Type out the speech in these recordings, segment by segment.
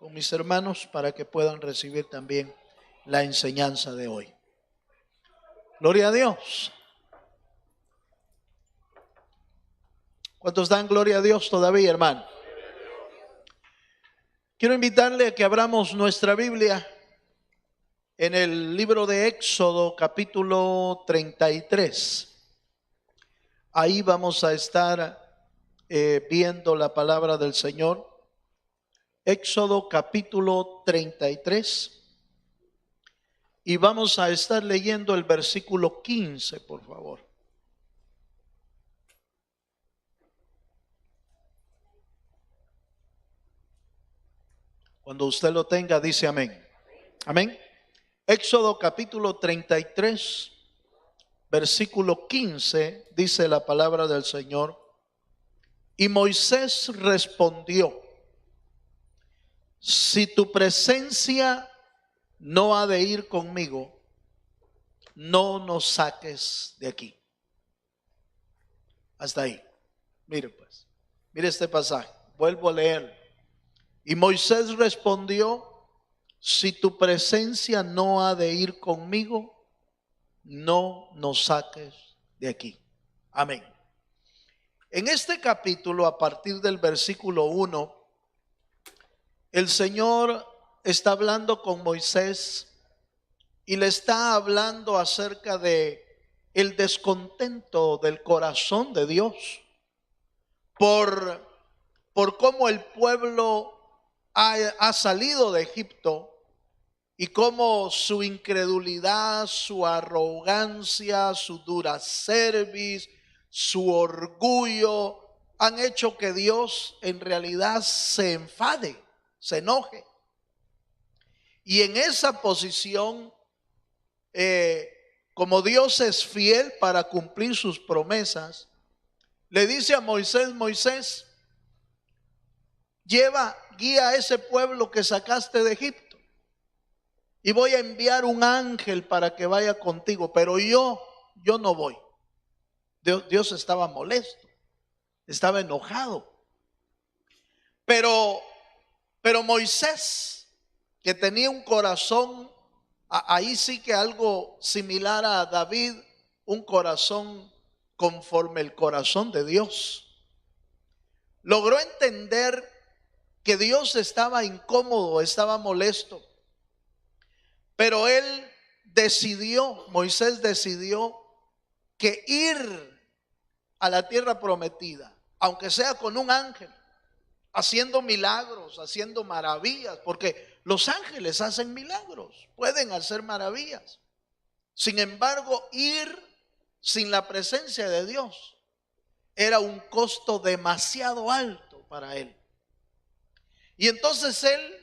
con mis hermanos para que puedan recibir también la enseñanza de hoy. Gloria a Dios. ¿Cuántos dan gloria a Dios todavía, hermano? Quiero invitarle a que abramos nuestra Biblia en el libro de Éxodo, capítulo 33. Ahí vamos a estar viendo la palabra del Señor. Éxodo, capítulo 33. Y vamos a estar leyendo el versículo 15, por favor. Cuando usted lo tenga, dice amén. Amén. Éxodo capítulo 33, versículo 15, dice la palabra del Señor. Y Moisés respondió: si tu presencia no ha de ir conmigo, no nos saques de aquí. Hasta ahí. Mire pues, mire este pasaje. Vuelvo a leer. Y Moisés respondió: si tu presencia no ha de ir conmigo, no nos saques de aquí. Amén. En este capítulo, a partir del versículo 1, el Señor está hablando con Moisés y le está hablando acerca de el descontento del corazón de Dios por cómo el pueblo ha salido de Egipto y cómo su incredulidad, su arrogancia, su dura cerviz, su orgullo han hecho que Dios en realidad se enfade, se enoje. Y en esa posición, como Dios es fiel para cumplir sus promesas, le dice a Moisés: Moisés, guía a ese pueblo que sacaste de Egipto y voy a enviar un ángel para que vaya contigo, pero yo no voy. Dios estaba molesto, estaba enojado. Pero Moisés, que tenía un corazón, ahí sí que algo similar a David, un corazón conforme el corazón de Dios, logró entender que Dios estaba incómodo, estaba molesto. Pero Moisés decidió que ir a la tierra prometida, aunque sea con un ángel, haciendo milagros, haciendo maravillas, porque los ángeles hacen milagros, pueden hacer maravillas. Sin embargo, ir sin la presencia de Dios era un costo demasiado alto para él. Y entonces él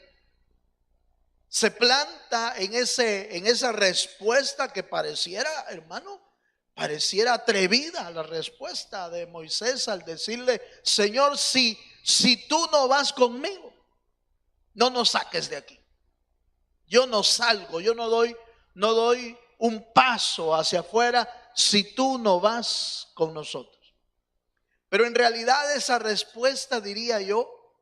se planta en esa respuesta que pareciera, hermano, pareciera atrevida la respuesta de Moisés al decirle: Señor, si tú no vas conmigo, no nos saques de aquí. Yo no salgo, yo no doy un paso hacia afuera si tú no vas con nosotros. Pero en realidad esa respuesta, diría yo,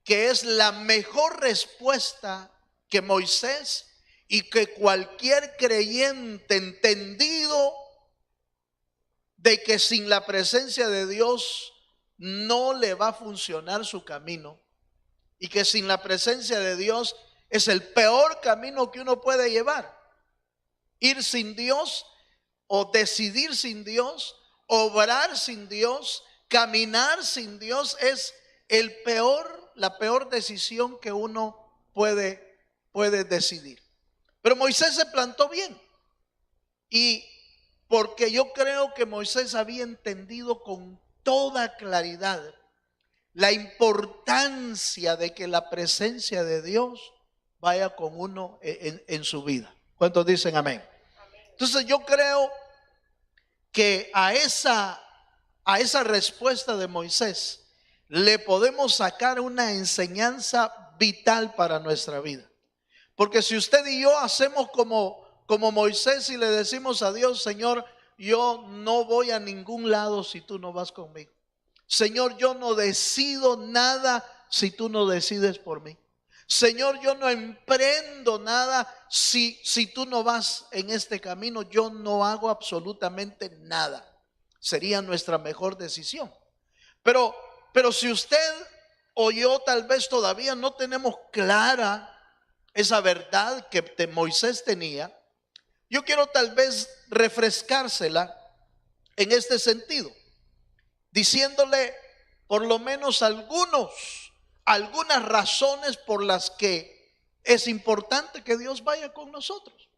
que es la mejor respuesta que Moisés y que cualquier creyente entendido de que sin la presencia de Dios no le va a funcionar su camino, y que sin la presencia de Dios es el peor camino que uno puede llevar. Ir sin Dios, o decidir sin Dios, obrar sin Dios, caminar sin Dios, es la peor decisión que uno puede decidir. Pero Moisés se plantó bien, y porque yo creo que Moisés había entendido con toda claridad la importancia de que la presencia de Dios vaya con uno en su vida. ¿Cuántos dicen amén? Entonces yo creo que a esa respuesta de Moisés le podemos sacar una enseñanza vital para nuestra vida. Porque si usted y yo hacemos como Moisés y le decimos a Dios: Señor, yo no voy a ningún lado si tú no vas conmigo. Señor, yo no decido nada si tú no decides por mí. Señor, yo no emprendo nada si tú no vas en este camino, yo no hago absolutamente nada. Sería nuestra mejor decisión. Pero si usted o yo tal vez todavía no tenemos clara esa verdad que Moisés tenía, yo quiero tal vez refrescársela en este sentido, diciéndole por lo menos algunas razones por las que es importante que Dios vaya con nosotros.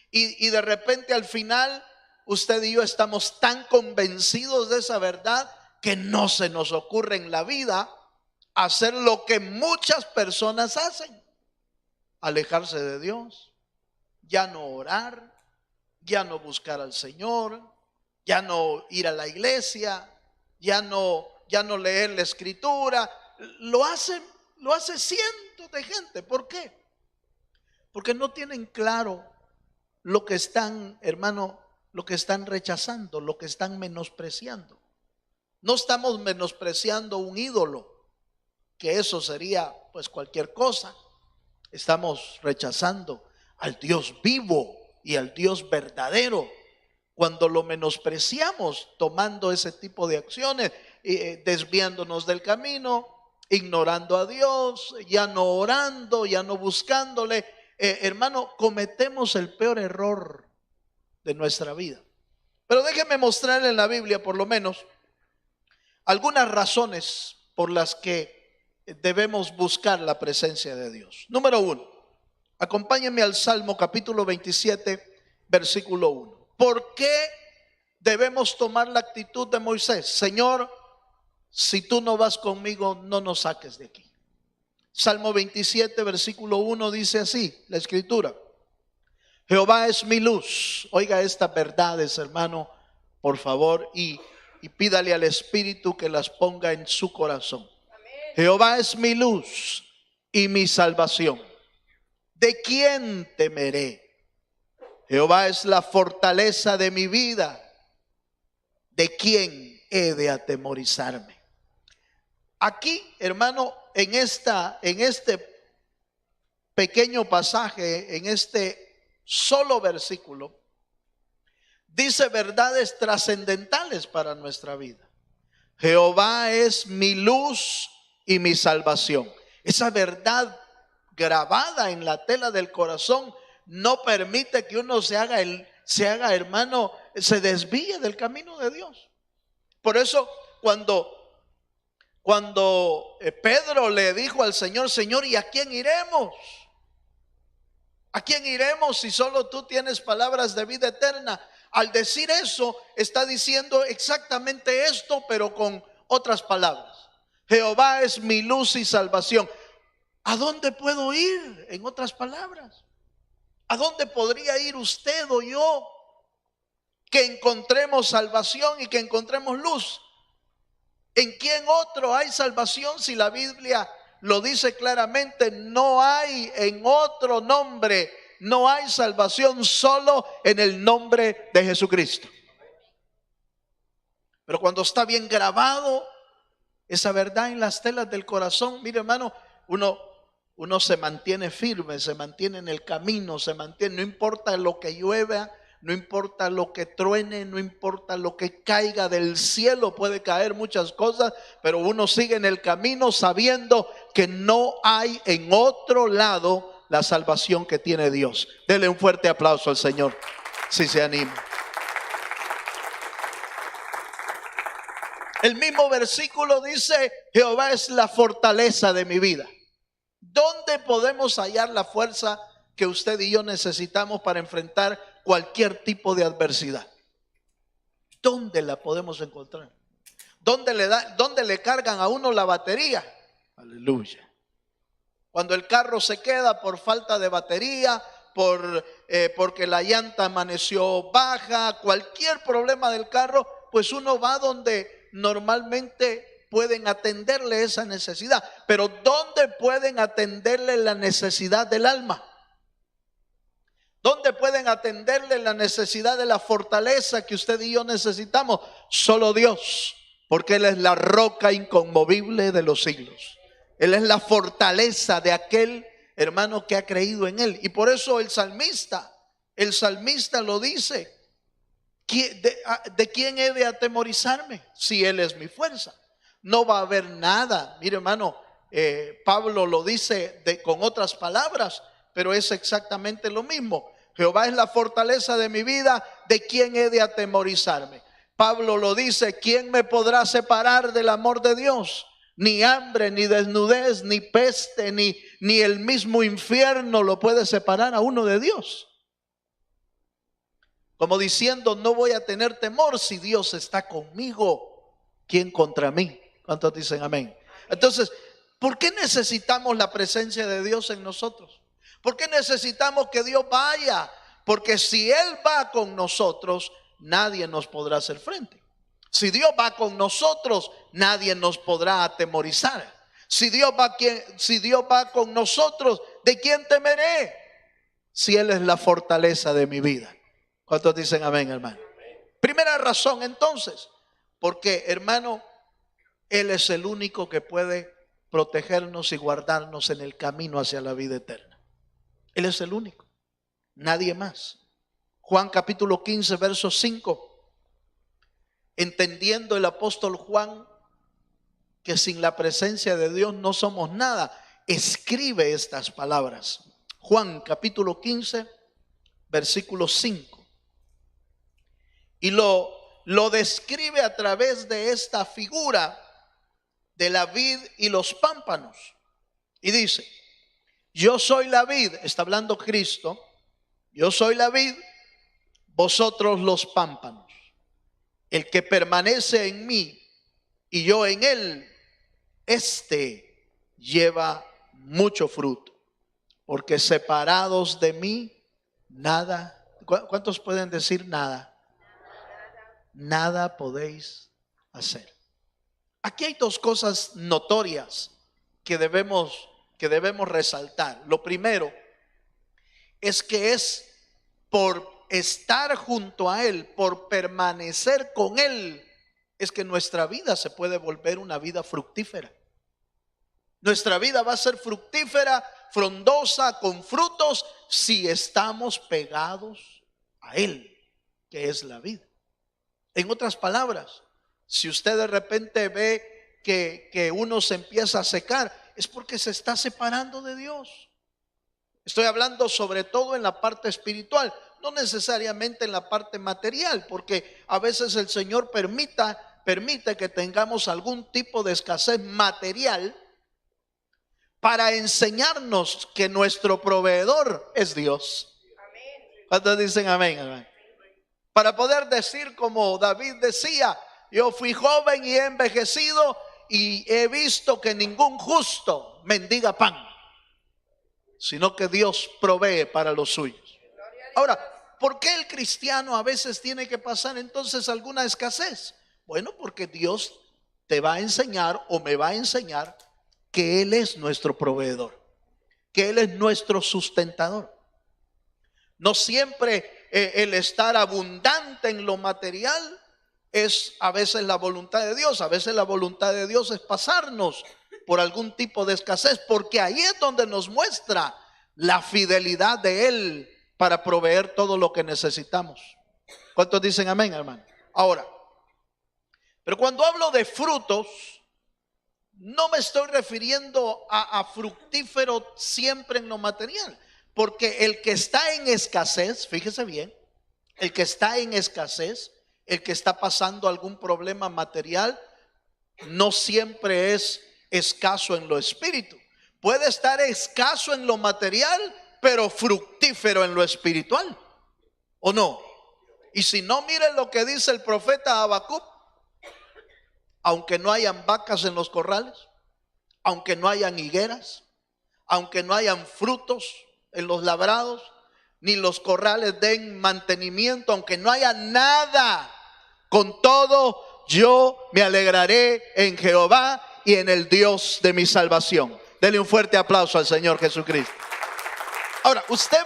Y de repente al final usted y yo estamos tan convencidos de esa verdad que no se nos ocurre en la vida hacer lo que muchas personas hacen: alejarse de Dios, ya no orar, ya no buscar al Señor, ya no ir a la iglesia, ya no leer la escritura. Lo hace cientos de gente. ¿Por qué? Porque no tienen claro lo que están, hermano, lo que están rechazando, lo que están menospreciando. No estamos menospreciando un ídolo, que eso sería pues cualquier cosa. Estamos rechazando al Dios vivo y al Dios verdadero cuando lo menospreciamos, tomando ese tipo de acciones, desviándonos del camino, ignorando a Dios, ya no orando, ya no buscándole. Hermano, cometemos el peor error de nuestra vida. Pero déjeme mostrarle en la Biblia por lo menos algunas razones por las que debemos buscar la presencia de Dios. Número 1, acompáñenme al Salmo capítulo 27, versículo 1. ¿Por qué debemos tomar la actitud de Moisés? Señor, si tú no vas conmigo, no nos saques de aquí. Salmo 27, versículo 1 dice así, la escritura: Jehová es mi luz. Oiga estas verdades, hermano, por favor, y pídale al Espíritu que las ponga en su corazón. Jehová es mi luz y mi salvación. ¿De quién temeré? Jehová es la fortaleza de mi vida. ¿De quién he de atemorizarme? Aquí, hermano, en este pequeño pasaje, en este solo versículo, dice verdades trascendentales para nuestra vida. Jehová es mi luz y mi salvación. Esa verdad grabada en la tela del corazón no permite que uno se haga, hermano, se desvíe del camino de Dios. Por eso cuando Pedro le dijo al Señor: Señor, ¿y a quién iremos? ¿A quién iremos si solo tú tienes palabras de vida eterna? Al decir eso, está diciendo exactamente esto, pero con otras palabras. Jehová es mi luz y salvación. ¿A dónde puedo ir? En otras palabras, ¿a dónde podría ir usted o yo que encontremos salvación y que encontremos luz? ¿En quién otro hay salvación si la Biblia lo dice claramente? No hay en otro nombre, no hay salvación, solo en el nombre de Jesucristo. Pero cuando está bien grabado esa verdad en las telas del corazón, mire, hermano, uno se mantiene firme, se mantiene en el camino, se mantiene, no importa lo que llueva, no importa lo que truene, no importa lo que caiga del cielo, puede caer muchas cosas, pero uno sigue en el camino sabiendo que no hay en otro lado la salvación que tiene Dios. Dele un fuerte aplauso al Señor, si se anima. El mismo versículo dice: Jehová es la fortaleza de mi vida. ¿Dónde podemos hallar la fuerza que usted y yo necesitamos para enfrentar cualquier tipo de adversidad? ¿Dónde la podemos encontrar? ¿Dónde le cargan a uno la batería? Aleluya. Cuando el carro se queda por falta de batería, porque la llanta amaneció baja, cualquier problema del carro, pues uno va donde normalmente pueden atenderle esa necesidad. Pero ¿dónde pueden atenderle la necesidad del alma? ¿Dónde pueden atenderle la necesidad de la fortaleza que usted y yo necesitamos? Solo Dios, porque Él es la roca inconmovible de los siglos. Él es la fortaleza de aquel hermano, que ha creído en Él. Y por eso el salmista lo dice: ¿de quién he de atemorizarme si Él es mi fuerza? No va a haber nada. Mire, hermano, Pablo lo dice con otras palabras, pero es exactamente lo mismo. Jehová es la fortaleza de mi vida, ¿de quién he de atemorizarme? Pablo lo dice: ¿quién me podrá separar del amor de Dios? Ni hambre, ni desnudez, ni peste, ni el mismo infierno lo puede separar a uno de Dios. Como diciendo, no voy a tener temor si Dios está conmigo. ¿Quién contra mí? ¿Cuántos dicen amén? Entonces, ¿por qué necesitamos la presencia de Dios en nosotros? ¿Por qué necesitamos que Dios vaya? Porque si Él va con nosotros, nadie nos podrá hacer frente. Si Dios va con nosotros, nadie nos podrá atemorizar. Si Dios va con nosotros, ¿de quién temeré? Si Él es la fortaleza de mi vida. ¿Cuántos dicen amén, hermano? Primera razón, entonces, porque, hermano, Él es el único que puede protegernos y guardarnos en el camino hacia la vida eterna. Él es el único, nadie más. Juan capítulo 15, verso 5. Entendiendo el apóstol Juan que sin la presencia de Dios no somos nada, escribe estas palabras. Juan capítulo 15, versículo 5. Y lo describe a través de esta figura de la vid y los pámpanos. Y dice: yo soy la vid, está hablando Cristo, yo soy la vid, vosotros los pámpanos. El que permanece en mí y yo en él, este lleva mucho fruto, porque separados de mí, nada. ¿Cuántos pueden decir nada? Nada podéis hacer. Aquí hay dos cosas notorias que debemos resaltar. Lo primero es que es por estar junto a Él, por permanecer con Él, es que nuestra vida se puede volver una vida fructífera. Nuestra vida va a ser fructífera, frondosa, con frutos, si estamos pegados a Él, que es la vida. En otras palabras, si usted de repente ve que uno se empieza a secar, es porque se está separando de Dios. Estoy hablando sobre todo en la parte espiritual, no necesariamente en la parte material, porque a veces el Señor permite que tengamos algún tipo de escasez material para enseñarnos que nuestro proveedor es Dios. ¿Cuántos dicen amén, amén? Para poder decir como David decía: yo fui joven y he envejecido y he visto que ningún justo mendiga pan, sino que Dios provee para los suyos. Ahora, ¿por qué el cristiano a veces tiene que pasar entonces alguna escasez? Bueno, porque Dios te va a enseñar o me va a enseñar que Él es nuestro proveedor, que Él es nuestro sustentador. No siempre el estar abundante en lo material es a veces la voluntad de Dios. A veces la voluntad de Dios es pasarnos por algún tipo de escasez, porque ahí es donde nos muestra la fidelidad de Él para proveer todo lo que necesitamos. ¿Cuántos dicen amén, hermano? Ahora, pero cuando hablo de frutos, no me estoy refiriendo a fructífero siempre en lo material. Porque el que está en escasez, fíjese bien, el que está en escasez, el que está pasando algún problema material, no siempre es escaso en lo espíritu. Puede estar escaso en lo material, pero fructífero en lo espiritual, ¿o no? Y si no, miren lo que dice el profeta Habacuc: aunque no hayan vacas en los corrales, aunque no hayan higueras, aunque no hayan frutos en los labrados, ni los corrales den mantenimiento, aunque no haya nada, con todo yo me alegraré en Jehová y en el Dios de mi salvación. Dele un fuerte aplauso al Señor Jesucristo. Ahora, usted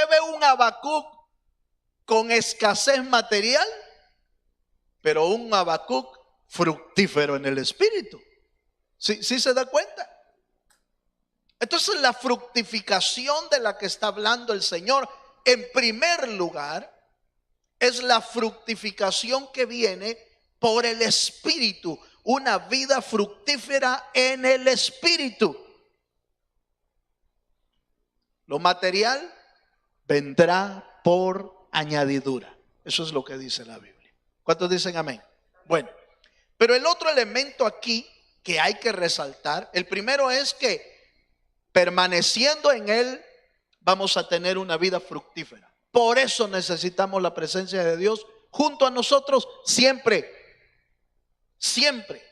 ve un Habacuc con escasez material, pero un Habacuc fructífero en el espíritu. ¿Sí, sí se da cuenta? Entonces la fructificación de la que está hablando el Señor, en primer lugar, es la fructificación que viene por el Espíritu, una vida fructífera en el Espíritu. Lo material vendrá por añadidura. Eso es lo que dice la Biblia. ¿Cuántos dicen amén? Bueno, pero el otro elemento aquí que hay que resaltar, el primero es que permaneciendo en Él vamos a tener una vida fructífera. Por eso necesitamos la presencia de Dios junto a nosotros siempre, siempre.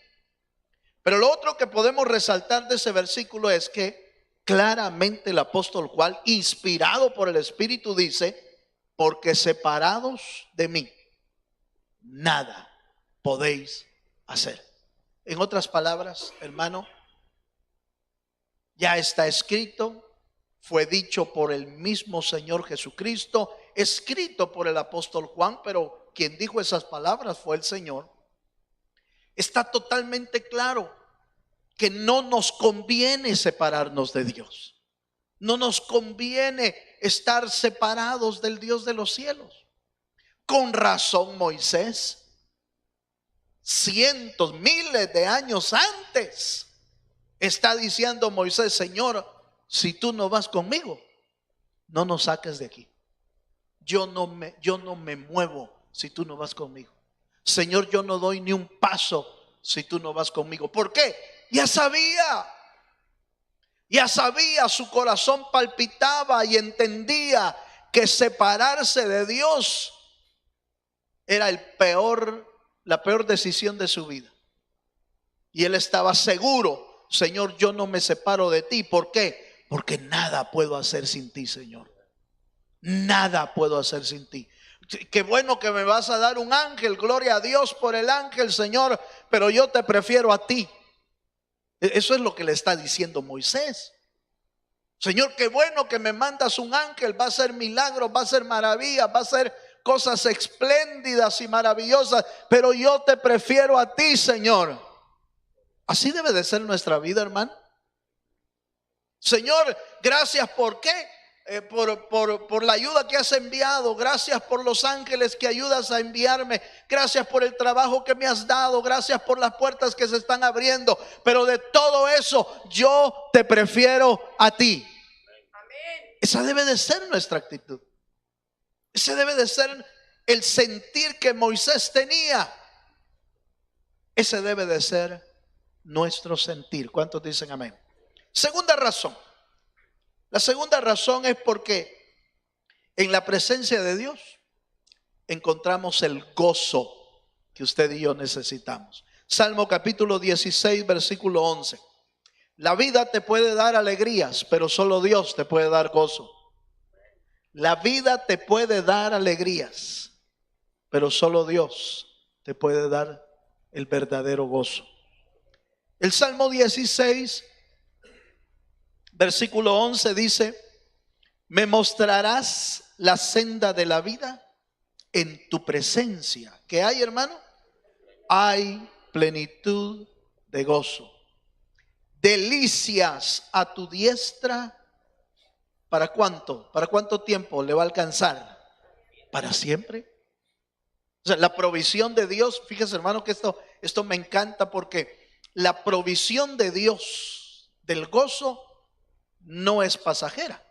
Pero lo otro que podemos resaltar de ese versículo es que claramente el apóstol Juan, inspirado por el Espíritu, dice: porque separados de mí, nada podéis hacer. En otras palabras, hermano, ya está escrito, fue dicho por el mismo Señor Jesucristo, escrito por el apóstol Juan, pero quien dijo esas palabras fue el Señor. Está totalmente claro que no nos conviene separarnos de Dios. No nos conviene estar separados del Dios de los cielos. Con razón Moisés, cientos, miles de años antes, está diciendo Moisés: Señor, si tú no vas conmigo, no nos saques de aquí. Yo no me muevo si tú no vas conmigo. Señor, yo no doy ni un paso si tú no vas conmigo. ¿Por qué? Ya sabía, su corazón palpitaba y entendía que separarse de Dios era la peor decisión de su vida. Y él estaba seguro: Señor, yo no me separo de ti. ¿Por qué? Porque nada puedo hacer sin ti, Señor. Nada puedo hacer sin ti. Qué bueno que me vas a dar un ángel, gloria a Dios por el ángel, Señor, pero yo te prefiero a ti. Eso es lo que le está diciendo Moisés. Señor, qué bueno que me mandas un ángel, va a ser milagros, va a ser maravillas, va a ser cosas espléndidas y maravillosas, pero yo te prefiero a ti, Señor. Así debe de ser nuestra vida, hermano. Señor, gracias. ¿Por qué? Por la ayuda que has enviado. Gracias por los ángeles que ayudas a enviarme. Gracias por el trabajo que me has dado. Gracias por las puertas que se están abriendo. Pero de todo eso, yo te prefiero a ti. Esa debe de ser nuestra actitud. Ese debe de ser el sentir que Moisés tenía. Ese debe de ser nuestro sentir. ¿Cuántos dicen amén? Segunda razón. La segunda razón es porque en la presencia de Dios encontramos el gozo que usted y yo necesitamos. Salmo capítulo 16, versículo 11. La vida te puede dar alegrías, pero solo Dios te puede dar gozo. La vida te puede dar alegrías, pero solo Dios te puede dar el verdadero gozo. El Salmo 16, versículo 11 dice: me mostrarás la senda de la vida, en tu presencia. ¿Qué hay, hermano? Hay plenitud de gozo. Delicias a tu diestra. ¿Para cuánto? ¿Para cuánto tiempo le va a alcanzar? ¿Para siempre? O sea, la provisión de Dios, fíjese, hermano, que esto me encanta, porque la provisión de Dios del gozo no es pasajera,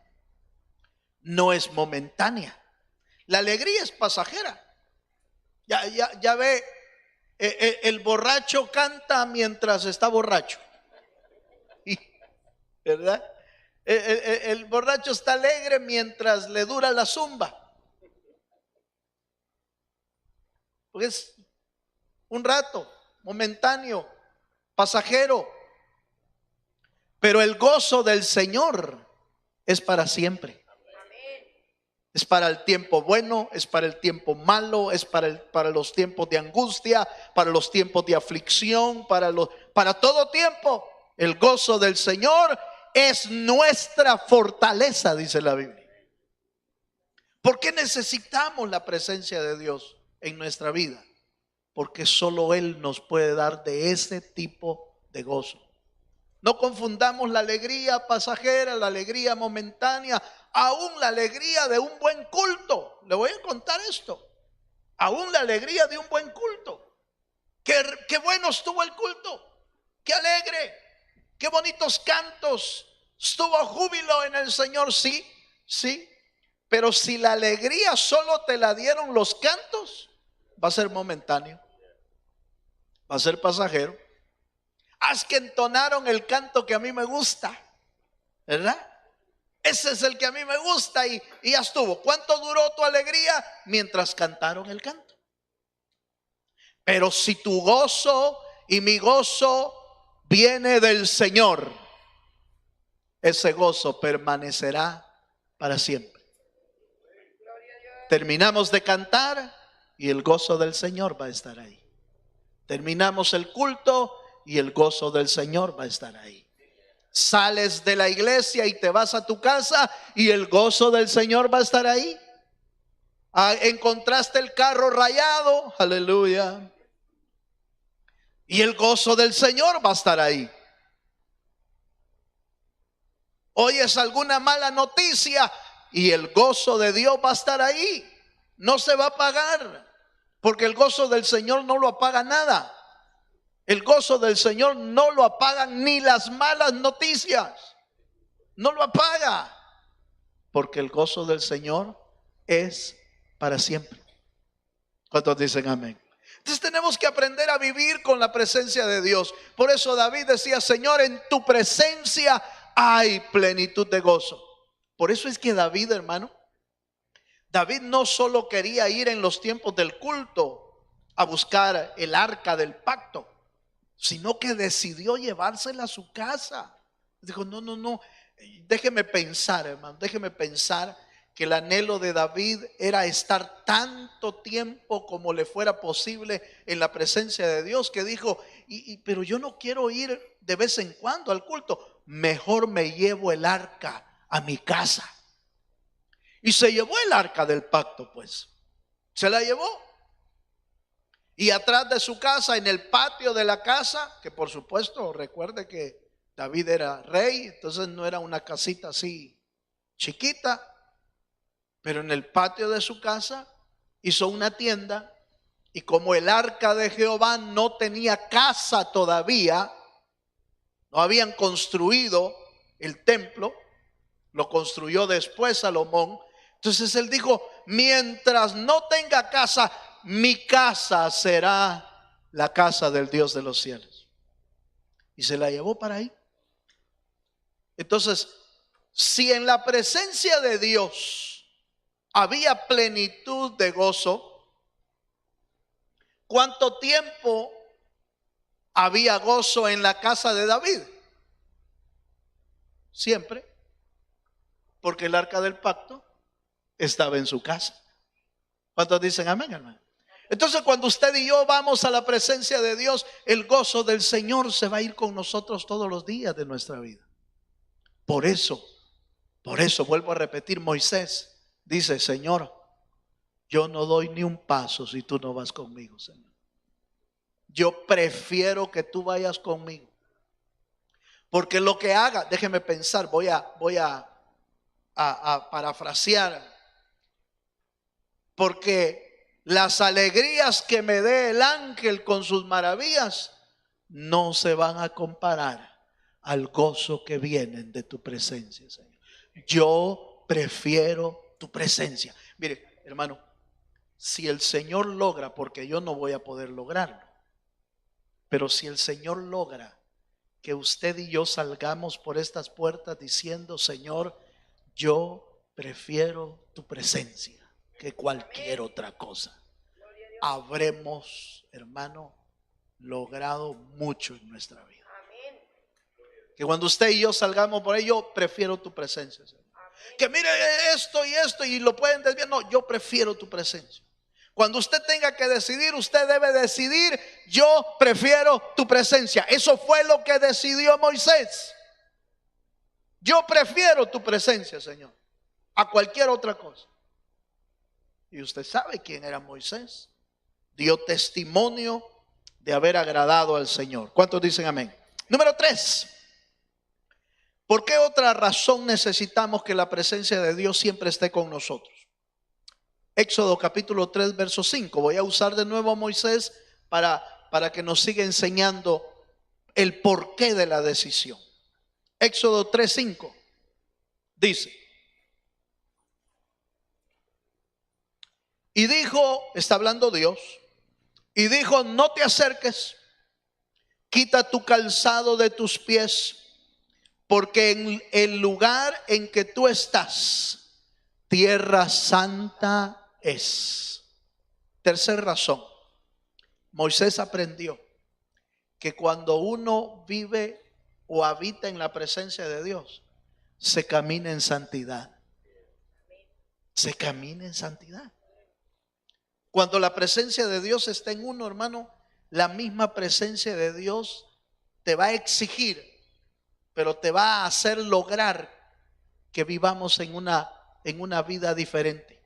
no es momentánea. La alegría es pasajera. Ya ve, el borracho canta mientras está borracho, ¿verdad? El borracho está alegre mientras le dura la zumba, porque es un rato, momentáneo, pasajero. Pero el gozo del Señor es para siempre. Es para el tiempo bueno, es para el tiempo malo, es para los tiempos de angustia, para los tiempos de aflicción, para todo tiempo. El gozo del Señor es nuestra fortaleza, dice la Biblia. ¿Por qué necesitamos la presencia de Dios en nuestra vida? Porque solo Él nos puede dar de ese tipo de gozo. No confundamos la alegría pasajera, la alegría momentánea, aún la alegría de un buen culto. Le voy a contar esto. Aún la alegría de un buen culto. Qué bueno estuvo el culto. Qué alegre. Qué bonitos cantos. Estuvo júbilo en el Señor, sí, sí. Pero si la alegría solo te la dieron los cantos, va a ser momentáneo. Va a ser pasajero. Haz que entonaron el canto que a mí me gusta, ¿verdad? Ese es el que a mí me gusta y ya estuvo. ¿Cuánto duró tu alegría? Mientras cantaron el canto. Pero si tu gozo y mi gozo viene del Señor, ese gozo permanecerá para siempre. Terminamos de cantar y el gozo del Señor va a estar ahí. Terminamos el culto y el gozo del Señor va a estar ahí. Sales de la iglesia y te vas a tu casa y el gozo del Señor va a estar ahí. Encontraste el carro rayado, aleluya, y el gozo del Señor va a estar ahí. Oyes alguna mala noticia y el gozo de Dios va a estar ahí. No se va a apagar, porque el gozo del Señor no lo apaga nada. El gozo del Señor no lo apagan ni las malas noticias. No lo apaga, porque el gozo del Señor es para siempre. ¿Cuántos dicen amén? Entonces tenemos que aprender a vivir con la presencia de Dios. Por eso David decía: Señor, en tu presencia hay plenitud de gozo. Por eso es que David, hermano, David no solo quería ir en los tiempos del culto a buscar el arca del pacto, sino que decidió llevársela a su casa. Dijo: no, déjeme pensar, hermano, déjeme pensar que el anhelo de David era estar tanto tiempo como le fuera posible en la presencia de Dios, que dijo: pero yo no quiero ir de vez en cuando al culto, mejor me llevo el arca a mi casa. Y se llevó el arca del pacto, pues, se la llevó. Y atrás de su casa, en el patio de la casa, que por supuesto, recuerde que David era rey, entonces no era una casita así chiquita, pero en el patio de su casa hizo una tienda. Y como el arca de Jehová no tenía casa todavía, no habían construido el templo, lo construyó después Salomón. Entonces él dijo: mientras no tenga casa, mi casa será la casa del Dios de los cielos. Y se la llevó para ahí. Entonces, si en la presencia de Dios había plenitud de gozo, ¿cuánto tiempo había gozo en la casa de David? Siempre, porque el arca del pacto estaba en su casa. ¿Cuántos dicen amén, hermano? Entonces, cuando usted y yo vamos a la presencia de Dios, el gozo del Señor se va a ir con nosotros todos los días de nuestra vida. Por eso vuelvo a repetir, Moisés dice: Señor, yo no doy ni un paso si tú no vas conmigo, Señor. Yo prefiero que tú vayas conmigo, porque lo que haga, déjeme pensar, voy a parafrasear, porque las alegrías que me dé el ángel con sus maravillas no se van a comparar al gozo que vienen de tu presencia, Señor. Yo prefiero tu presencia. Mire, hermano, si el Señor logra, porque yo no voy a poder lograrlo, pero si el Señor logra que usted y yo salgamos por estas puertas diciendo: Señor, yo prefiero tu presencia que cualquier otra cosa, habremos, hermano, logrado mucho en nuestra vida. Que cuando usted y yo salgamos por ahí: yo prefiero tu presencia, Señor. Que mire esto y esto y lo pueden desviar. No, yo prefiero tu presencia. Cuando usted tenga que decidir, usted debe decidir: yo prefiero tu presencia. Eso fue lo que decidió Moisés. Yo prefiero tu presencia, Señor, a cualquier otra cosa. Y usted sabe quién era Moisés. Dio testimonio de haber agradado al Señor. ¿Cuántos dicen amén? Número 3. ¿Por qué otra razón necesitamos que la presencia de Dios siempre esté con nosotros? Éxodo capítulo 3, verso 5. Voy a usar de nuevo a Moisés para que nos siga enseñando el porqué de la decisión. Éxodo 3, 5 dice: y dijo, está hablando Dios, y dijo: no te acerques, quita tu calzado de tus pies, porque en el lugar en que tú estás, tierra santa es. Tercera razón, Moisés aprendió que cuando uno vive o habita en la presencia de Dios, se camina en santidad. Se camina en santidad. Cuando la presencia de Dios está en uno, hermano, la misma presencia de Dios te va a exigir, pero te va a hacer lograr que vivamos en una vida diferente,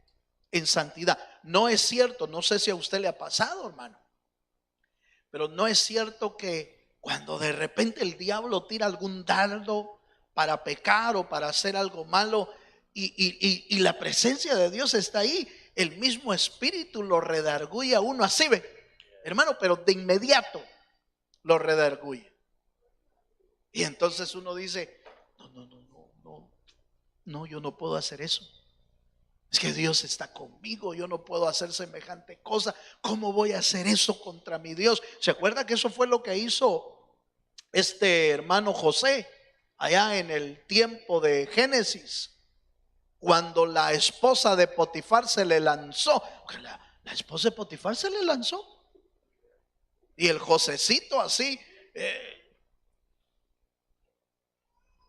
en santidad. No es cierto, no sé si a usted le ha pasado, hermano, pero no es cierto que cuando de repente el diablo tira algún dardo para pecar o para hacer algo malo y la presencia de Dios está ahí, el mismo espíritu lo redarguye a uno, así ve, hermano, pero de inmediato lo redarguye. Y entonces uno dice: no, yo no puedo hacer eso. Es que Dios está conmigo, yo no puedo hacer semejante cosa. ¿Cómo voy a hacer eso contra mi Dios? ¿Se acuerda que eso fue lo que hizo este hermano José allá en el tiempo de Génesis? Cuando la esposa de Potifar se le lanzó, la esposa de Potifar se le lanzó, y el Josecito así.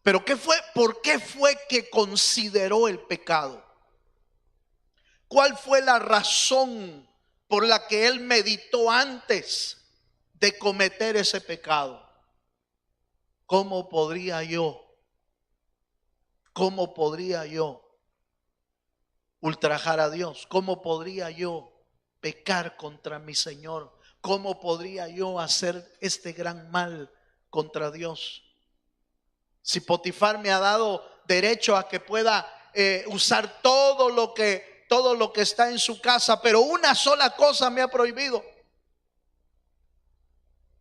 Pero ¿qué fue? ¿Por qué fue que consideró el pecado? ¿Cuál fue la razón por la que él meditó antes de cometer ese pecado? ¿Cómo podría yo ultrajar a Dios? ¿Cómo podría yo pecar contra mi Señor? ¿Cómo podría yo hacer este gran mal contra Dios? Si Potifar me ha dado derecho a que pueda usar todo lo que está en su casa, pero una sola cosa me ha prohibido: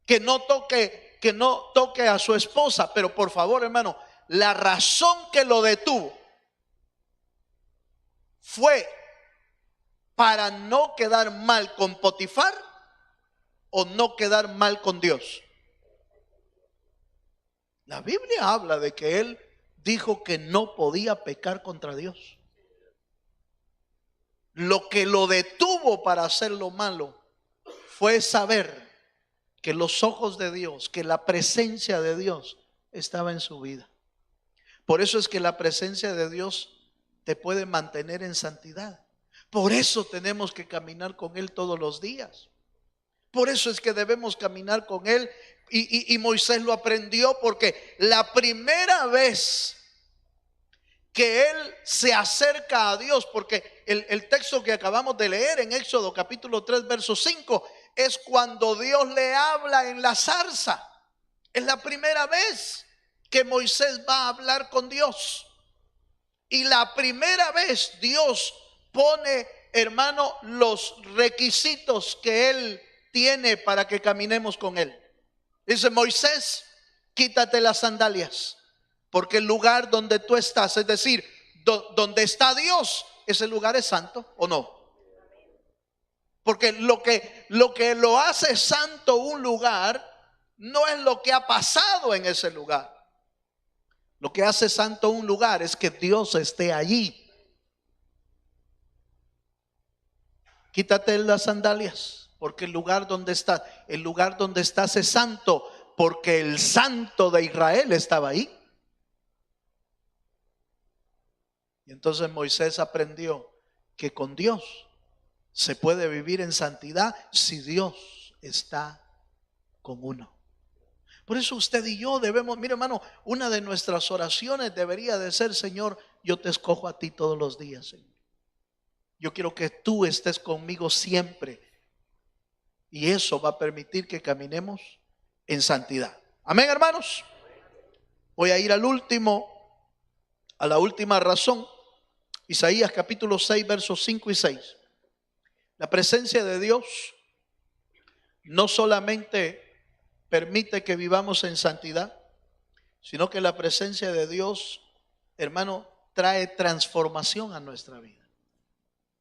que no toque a su esposa. Pero por favor, hermano, la razón que lo detuvo fue para no quedar mal con Potifar o no quedar mal con Dios. La Biblia habla de que él dijo que no podía pecar contra Dios. Lo que lo detuvo para hacer lo malo fue saber que los ojos de Dios, que la presencia de Dios estaba en su vida. Por eso es que la presencia de Dios te puede mantener en santidad. Por eso tenemos que caminar con Él todos los días. Por eso es que debemos caminar con Él. Y Moisés lo aprendió, porque la primera vez que él se acerca a Dios, porque el texto que acabamos de leer en Éxodo capítulo 3 verso 5 es cuando Dios le habla en la zarza. Es la primera vez que Moisés va a hablar con Dios, y la primera vez Dios pone, hermano, los requisitos que Él tiene para que caminemos con Él. Dice: Moisés, quítate las sandalias, porque el lugar donde tú estás, es decir, donde está Dios, ese lugar es santo, ¿o no? Porque lo que lo hace santo un lugar no es lo que ha pasado en ese lugar. Lo que hace santo un lugar es que Dios esté allí. Quítate las sandalias, porque el lugar donde estás es santo, porque el Santo de Israel estaba ahí. Y entonces Moisés aprendió que con Dios se puede vivir en santidad si Dios está con uno. Por eso usted y yo debemos, mire hermano, una de nuestras oraciones debería de ser: Señor, yo te escojo a ti todos los días, Señor. Yo quiero que tú estés conmigo siempre. Y eso va a permitir que caminemos en santidad. Amén, hermanos. Voy a ir a la última razón. Isaías capítulo 6, versos 5 y 6. La presencia de Dios no solamente permite que vivamos en santidad, sino que la presencia de Dios, hermano, trae transformación a nuestra vida.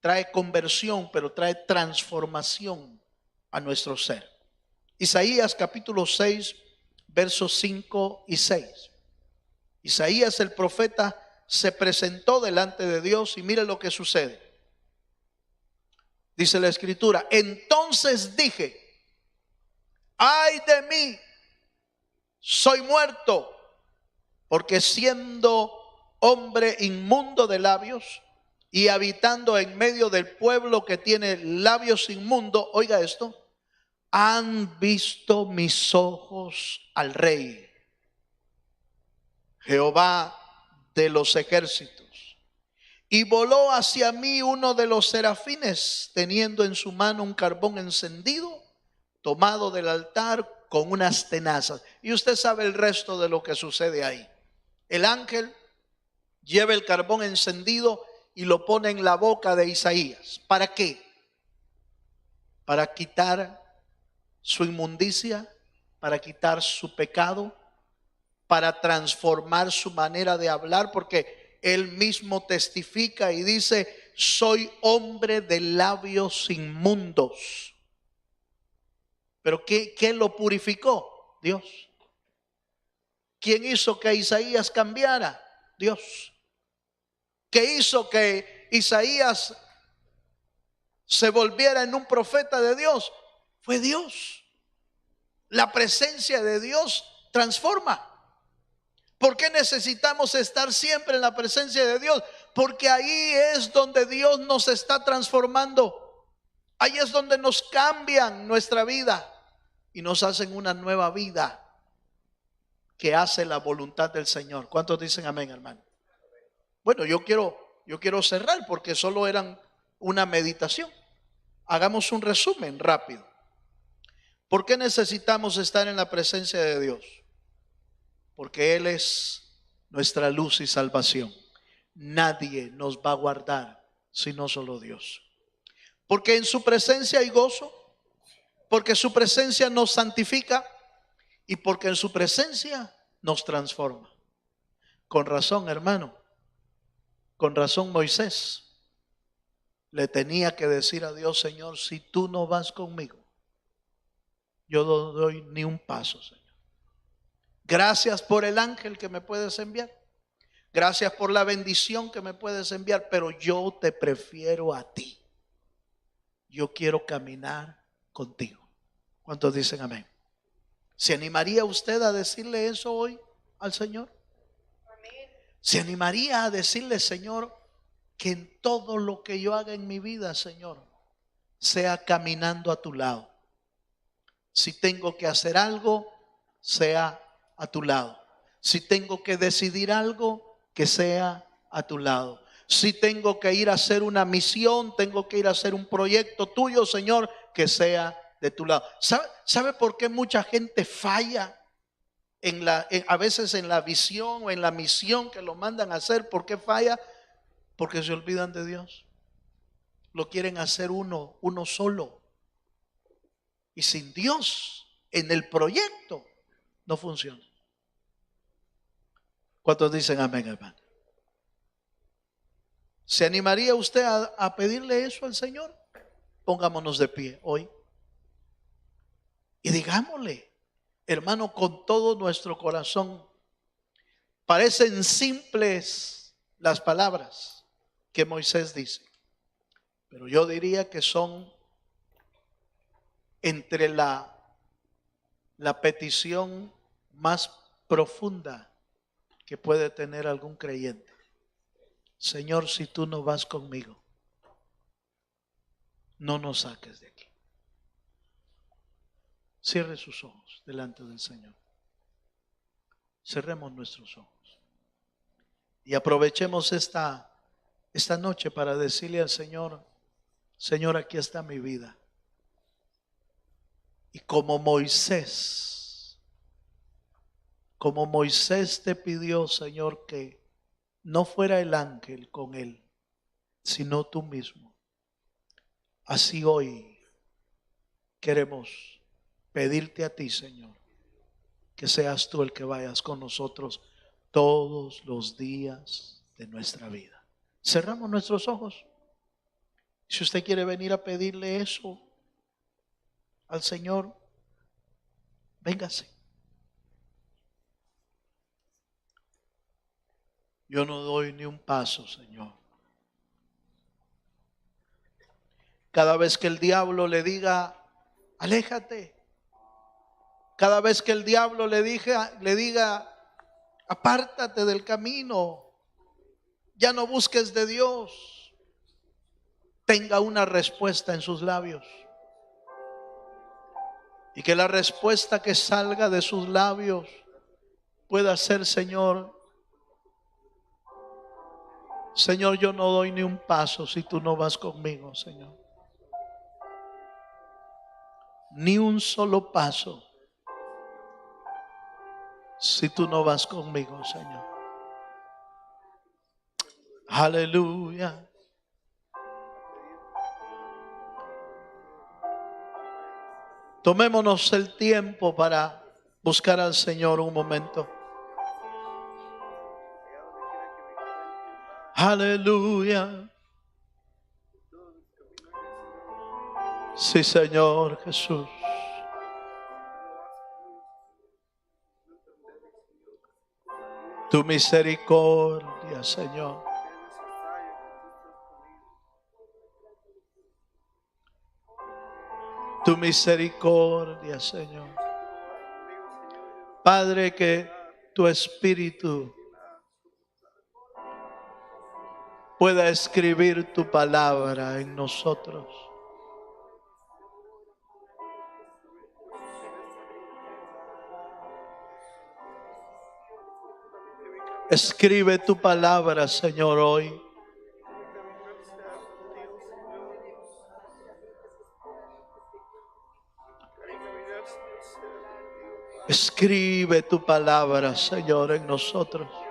Trae conversión, pero trae transformación a nuestro ser. Isaías capítulo 6, versos 5 y 6. Isaías el profeta se presentó delante de Dios y mire lo que sucede. Dice la escritura: entonces dije, ay de mí, soy muerto, porque siendo hombre inmundo de labios y habitando en medio del pueblo que tiene labios inmundos, oiga esto, han visto mis ojos al Rey, Jehová de los ejércitos. Y voló hacia mí uno de los serafines, teniendo en su mano un carbón encendido, tomado del altar con unas tenazas. Y usted sabe el resto de lo que sucede ahí. El ángel lleva el carbón encendido y lo pone en la boca de Isaías. ¿Para qué? Para quitar su inmundicia, para quitar su pecado, para transformar su manera de hablar, porque él mismo testifica y dice: soy hombre de labios inmundos. Pero ¿quién lo purificó? Dios. ¿Quién hizo que Isaías cambiara? Dios. ¿Qué hizo que Isaías se volviera en un profeta de Dios? Fue Dios. La presencia de Dios transforma. ¿Por qué necesitamos estar siempre en la presencia de Dios? Porque ahí es donde Dios nos está transformando. Ahí es donde nos cambian nuestra vida y nos hacen una nueva vida que hace la voluntad del Señor. ¿Cuántos dicen amén, hermano? Bueno, yo quiero cerrar porque solo eran una meditación. Hagamos un resumen rápido. ¿Por qué necesitamos estar en la presencia de Dios? Porque Él es nuestra luz y salvación. Nadie nos va a guardar sino solo Dios. Porque en su presencia hay gozo, porque su presencia nos santifica y porque en su presencia nos transforma. Con razón, hermano, con razón Moisés le tenía que decir a Dios: Señor, si tú no vas conmigo, yo no doy ni un paso, Señor. Gracias por el ángel que me puedes enviar. Gracias por la bendición que me puedes enviar, pero yo te prefiero a ti. Yo quiero caminar contigo. ¿Cuántos dicen amén? ¿Se animaría usted a decirle eso hoy al Señor? ¿Se animaría a decirle: Señor, que en todo lo que yo haga en mi vida, Señor, sea caminando a tu lado? Si tengo que hacer algo, sea a tu lado. Si tengo que decidir algo, que sea a tu lado. Si tengo que ir a hacer una misión, tengo que ir a hacer un proyecto tuyo, Señor, que sea de tu lado. ¿Sabe por qué mucha gente falla a veces en la visión o en la misión que lo mandan a hacer? ¿Por qué falla? Porque se olvidan de Dios. Lo quieren hacer uno solo. Y sin Dios en el proyecto no funciona. ¿Cuántos dicen amén, hermano? ¿Se animaría usted a pedirle eso al Señor? Pongámonos de pie hoy y digámosle, hermano, con todo nuestro corazón. Parecen simples las palabras que Moisés dice, pero yo diría que son entre la petición más profunda que puede tener algún creyente. Señor, si tú no vas conmigo, no nos saques de aquí. Cierre sus ojos delante del Señor. Cerremos nuestros ojos y aprovechemos esta noche para decirle al Señor: Señor, aquí está mi vida. Y como Moisés como Moisés te pidió, Señor, que no fuera el ángel con él, sino tú mismo. Así hoy queremos pedirte a ti, Señor, que seas tú el que vayas con nosotros todos los días de nuestra vida. Cerramos nuestros ojos. Si usted quiere venir a pedirle eso al Señor, véngase. Yo no doy ni un paso, Señor. Cada vez que el diablo le diga, aléjate. Cada vez que el diablo le diga, apártate del camino, ya no busques de Dios, tenga una respuesta en sus labios. Y que la respuesta que salga de sus labios pueda ser, Señor, Señor, yo no doy ni un paso si tú no vas conmigo, Señor. Ni un solo paso si tú no vas conmigo, Señor. Aleluya. Tomémonos el tiempo para buscar al Señor un momento. Aleluya. Sí, Señor Jesús. Tu misericordia, Señor. Tu misericordia, Señor. Padre, que tu Espíritu pueda escribir tu palabra en nosotros. Escribe tu palabra, Señor, hoy. Escribe tu palabra, Señor, en nosotros.